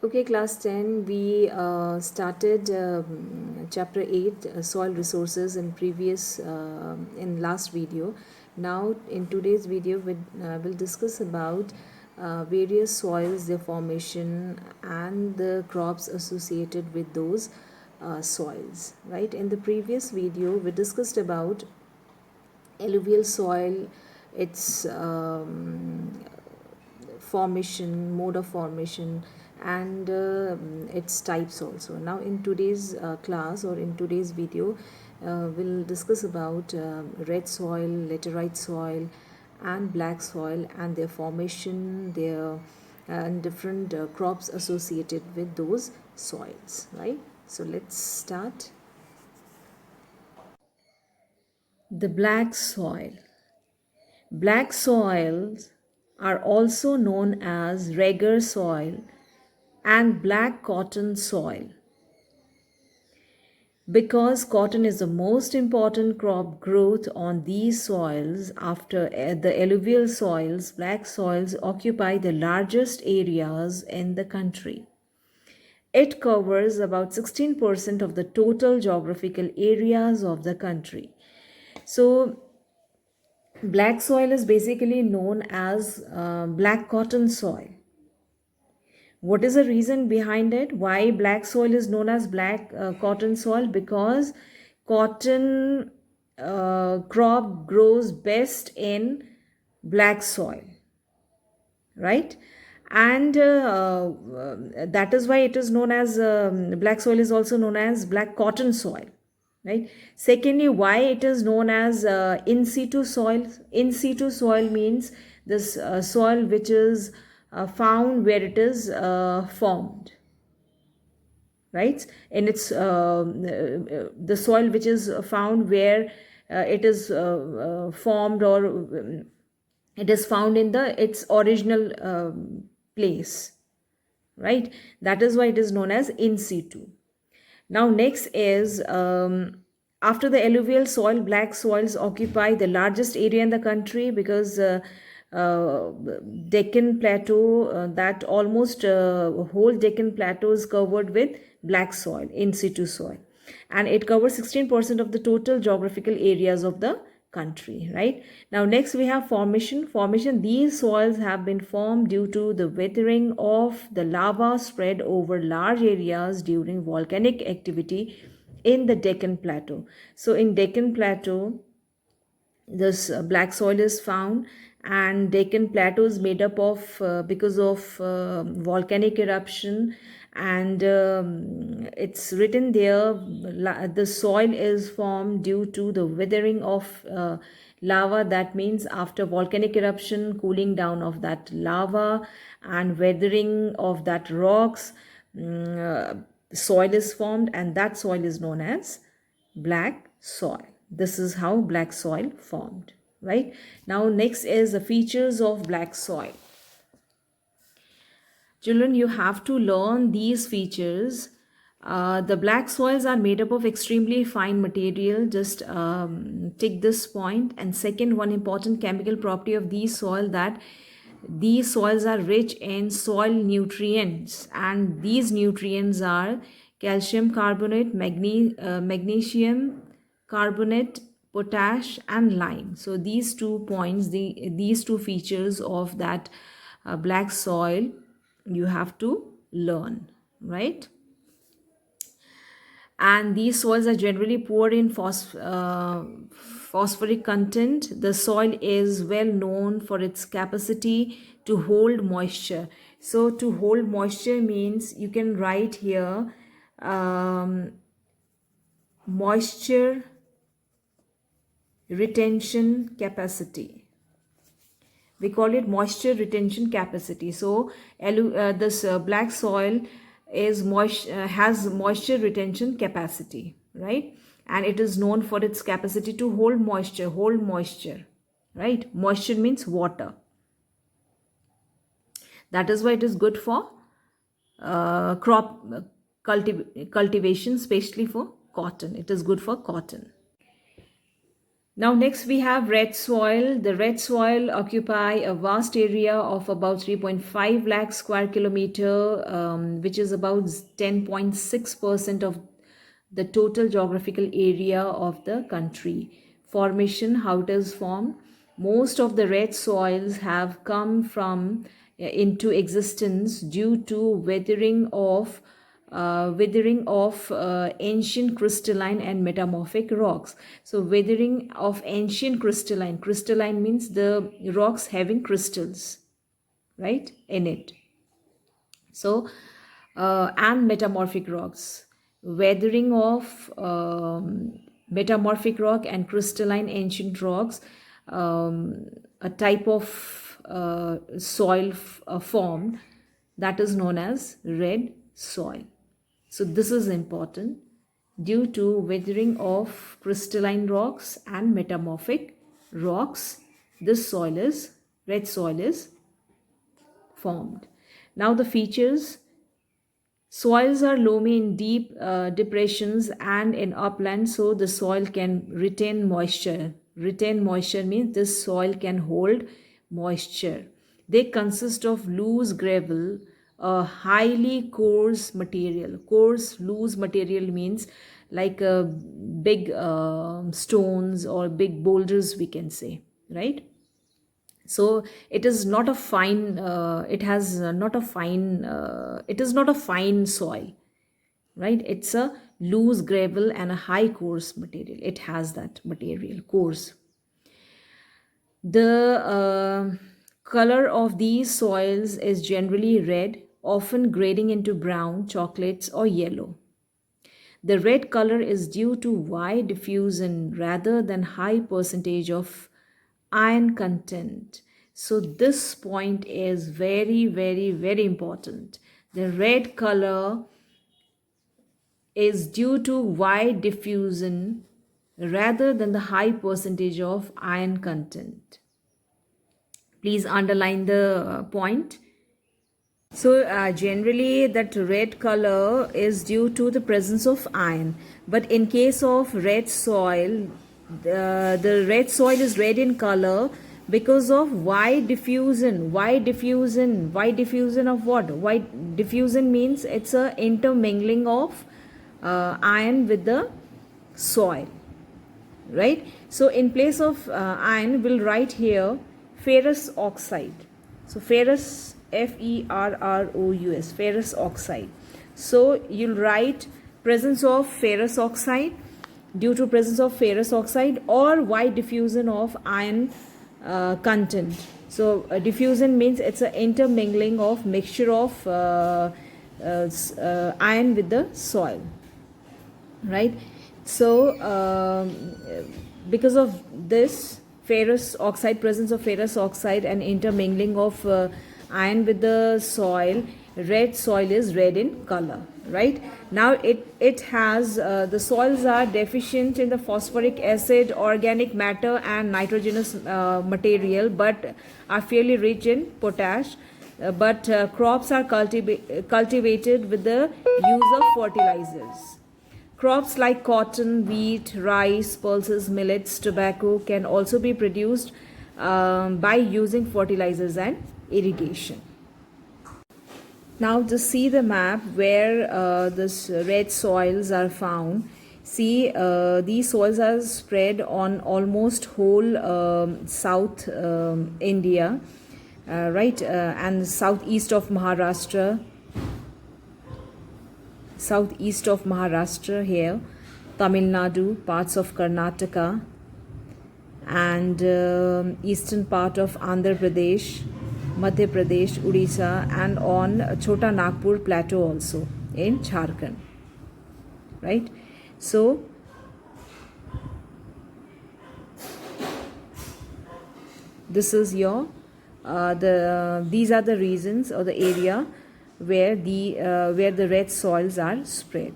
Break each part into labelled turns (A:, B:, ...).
A: Okay, class 10, we started chapter 8, soil resources in in last video. Now, in today's video, we'll discuss about various soils, their formation, and the crops associated with those soils, right? In the previous video, we discussed about alluvial soil, its formation, mode of formation, and its types also. Now, in today's class or in today's video, we'll discuss about red soil, laterite soil, and black soil, and their formation, their and different crops associated with those soils, right? So let's start. The black soil. Black soils are also known as Reger soil and black cotton soil. Because cotton is the most important crop growth on these soils after the alluvial soils, black soils occupy the largest areas in the country. It covers about 16% of the total geographical areas of the country. So, black soil is basically known as black cotton soil. What is the reason behind it? Why black soil is known as black cotton soil? Because cotton crop grows best in black soil, right? And that is why it is known as black soil is also known as black cotton soil, right? Secondly, why it is known as in situ soil. In situ soil means this soil which is found where it is formed, right? And it's the soil which is found where it is formed, or it is found in the its original place, right? That is why it is known as in situ. Now, next is after the alluvial soil, black soils occupy the largest area in the country because Deccan Plateau, that almost whole Deccan Plateau is covered with black soil, in situ soil, and it covers 16% of the total geographical areas of the country, right? Now, next we have formation. These soils have been formed due to the weathering of the lava spread over large areas during volcanic activity in the Deccan Plateau. So in Deccan Plateau, this black soil is found, and Deccan Plateau is made up of because of volcanic eruption, and it's written there the soil is formed due to the weathering of lava. That means after volcanic eruption, cooling down of that lava and weathering of that rocks, soil is formed, and that soil is known as black soil. This is how black soil formed, right? Now, next is the features of black soil. Children, you have to learn these features. The black soils are made up of extremely fine material. Just take this point. And second, one important chemical property of these soil, that these soils are rich in soil nutrients, and these nutrients are calcium carbonate, magnesium carbonate, potash, and lime. So these 2 points, these two features of that black soil, you have to learn, right? And these soils are generally poor in phosphoric content. The soil is well known for its capacity to hold moisture. So to hold moisture means you can write here moisture retention capacity. We call it moisture retention capacity. So this black soil is has moisture retention capacity, right? And it is known for its capacity to hold moisture, right? Moisture means water. That is why it is good for crop cultivation, especially for cotton. It is good for cotton. Now next we have red soil. The red soil occupy a vast area of about 3.5 lakh square kilometer, which is about 10.6% of the total geographical area of the country. Formation, how it is formed. Most of the red soils have come from into existence due to weathering of ancient crystalline and metamorphic rocks. So weathering of ancient crystalline means the rocks having crystals, right, in it. So and metamorphic rocks, weathering of metamorphic rock and crystalline ancient rocks, a type of soil formed, that is known as red soil. So this is important. Due to weathering of crystalline rocks and metamorphic rocks, this red soil is formed. Now the features. Soils are loamy in deep depressions and in upland, so the soil can retain moisture. Retain moisture means this soil can hold moisture. They consist of loose gravel, a highly coarse material. Coarse, loose material means like big stones or big boulders, we can say, right? So it is not a fine it has not a fine it is not a fine soil, right? It's a loose gravel and a high coarse material. It has that material, coarse. The color of these soils is generally red, often grading into brown, chocolates, or yellow. The red color is due to wide diffusion rather than high percentage of iron content. So this point is very, very, very important. The red color is due to wide diffusion rather than the high percentage of iron content. Please underline the point. So generally that red color is due to the presence of iron, but in case of red soil, the red soil is red in color because of wide diffusion. Wide diffusion of what? Wide diffusion means it's a intermingling of iron with the soil, right? So in place of iron, we'll write here ferrous oxide. So ferrous, Ferrous, ferrous oxide. So you'll write presence of ferrous oxide, due to presence of ferrous oxide, or wide diffusion of iron content. So diffusion means it's an intermingling of mixture of iron with the soil, right? So because of this ferrous oxide, presence of ferrous oxide and intermingling of iron with the soil, red soil is red in color, right? Now it has the soils are deficient in the phosphoric acid, organic matter and nitrogenous material, but are fairly rich in potash. But crops are cultivated with the use of fertilizers. Crops like cotton, wheat, rice, pulses, millets, tobacco can also be produced by using fertilizers and irrigation. Now just see the map where this red soils are found. See, these soils are spread on almost whole South India, right, and southeast of Maharashtra, here, Tamil Nadu, parts of Karnataka, and eastern part of Andhra Pradesh, Madhya Pradesh, Odisha, and on Chota Nagpur plateau also in Jharkhand, right? So this is your these are the regions or the area where the red soils are spread.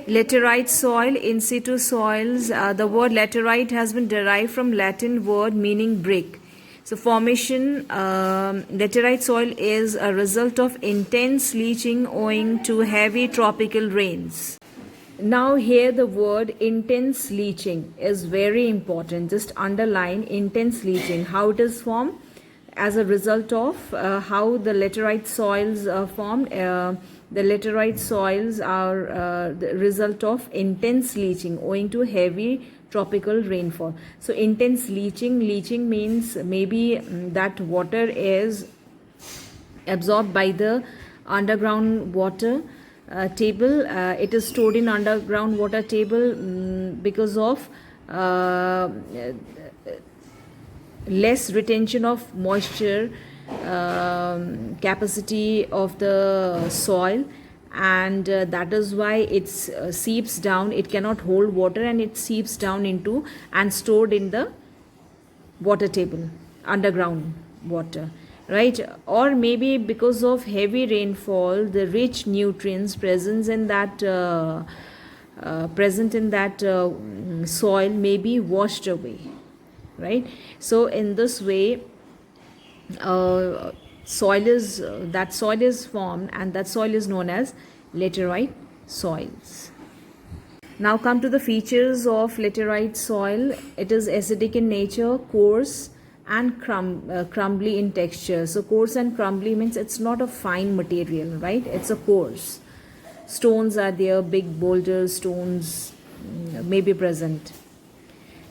A: Laterite soil, in situ soils. The word laterite has been derived from Latin word meaning brick. So formation, laterite soil is a result of intense leaching owing to heavy tropical rains. Now here the word intense leaching is very important. Just underline intense leaching. How it is formed? As a result of how the laterite soils are formed. The laterite soils are the result of intense leaching owing to heavy tropical rainfall. So intense leaching means maybe that water is absorbed by the underground water table. It is stored in underground water table because of less retention of moisture capacity of the soil, and that is why it seeps down. It cannot hold water and it seeps down into and stored in the water table, underground water, right? Or maybe because of heavy rainfall, the rich nutrients present in that soil may be washed away, right? So in this way soil is formed, and that soil is known as laterite soils. Now come to the features of laterite soil. It is acidic in nature, coarse and crumbly in texture. So coarse and crumbly means it's not a fine material, right? It's a coarse. Stones are there, big boulders, stones may be present.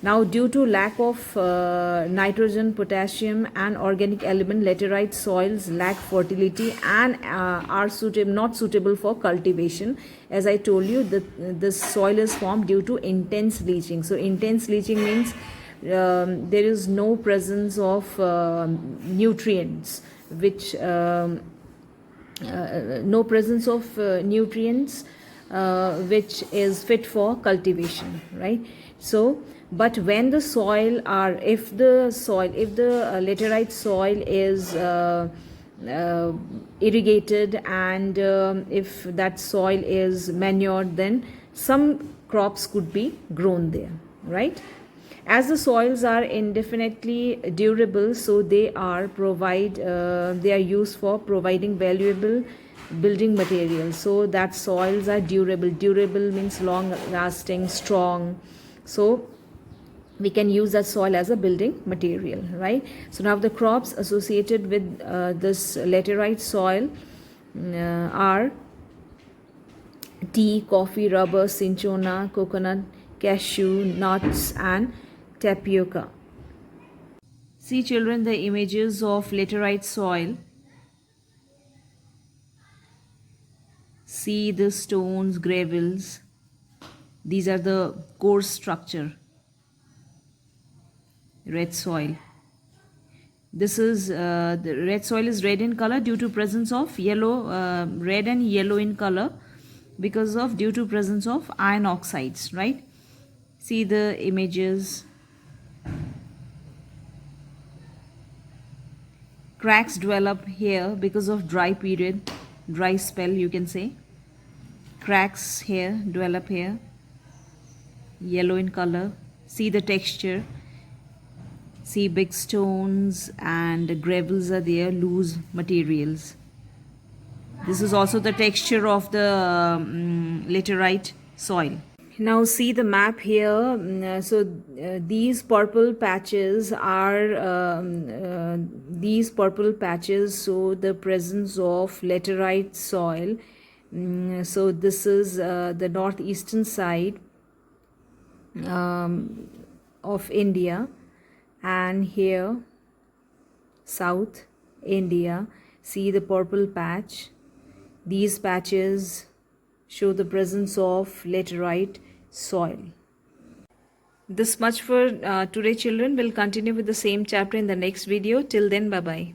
A: Now, due to lack of nitrogen, potassium and organic element, laterite soils lack fertility and are not suitable for cultivation. As I told you, this soil is formed due to intense leaching. So intense leaching means there is no presence of nutrients which which is fit for cultivation, right? So but when the soil are if the laterite soil is irrigated, and if that soil is manured, then some crops could be grown there, right? As the soils are indefinitely durable, so they are used for providing valuable building materials. So that soils are durable means long lasting, strong. So we can use that soil as a building material, right? So now the crops associated with this laterite soil are tea, coffee, rubber, cinchona, coconut, cashew, nuts and tapioca. See children, the images of laterite soil. See the stones, gravels. These are the coarse structure. Red soil. This is the red soil is red in color due to presence of red and yellow in color due to presence of iron oxides, right? See the images. Cracks develop here because of dry spell, you can say. Cracks here develop here, yellow in color. See the texture. See big stones and gravels are there, loose materials. This is also the texture of the laterite soil. Now see the map here. These purple patches show the presence of laterite soil. So this is the northeastern side of India, and here South India. See the purple patch. These patches show the presence of laterite soil. This much for today children. We'll continue with the same chapter in the next video. Till then, bye bye.